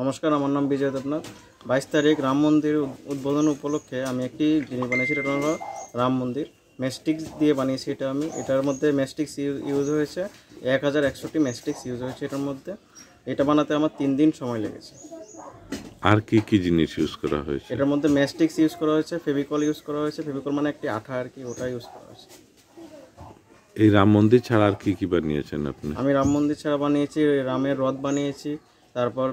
নমস্কার, আমার নাম বিজয় দেবনাথ। 22 তারিখ রাম মন্দির উদ্বোধন উপলক্ষে আমি একটি জিনিস বানিয়েছি। এটা হলো রাম মন্দির। ম্যাস্টিক্স দিয়ে বানিয়েছি এটা আমি। এটার মধ্যে ম্যাস্টিক্স ইউজ হয়েছে 1161টি ম্যাস্টিক্স ইউজ হয়েছে এটার মধ্যে। এটা বানাতে আমার 3 দিন সময় লেগেছে। আর কি কি জিনিস ইউজ করা হয়েছে? এটার মধ্যে ম্যাস্টিক্স ইউজ করা হয়েছে, ফেভিকল ইউজ করা হয়েছে। ফেভিকল মানে একটি আঠা আর কি, ওটা ইউজ করা হয়েছে। এই রাম মন্দির ছাড়া আর কি কি বানিয়েছেন আপনি? আমি রাম মন্দির ছাড়া বানিয়েছি, রামের রথ বানিয়েছি, তারপর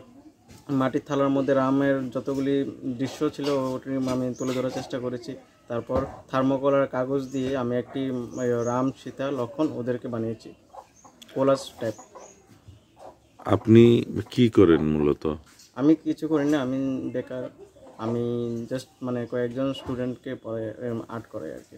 মাটির থালার মধ্যে রামের যতগুলি দৃশ্য ছিল ওটি আমি তুলে ধরার চেষ্টা করেছি। তারপর থার্মোকলার কাগজ দিয়ে আমি একটি রাম, সীতা, লক্ষ্মণ ওদেরকে বানিয়েছি কোলাজ টাইপ। আপনি কি করেন মূলত? আমি কিছু করি না, আমি বেকার। আমি জাস্ট মানে কয়েকজন স্টুডেন্টকে পড়াই, আর্ট করাই আর কি।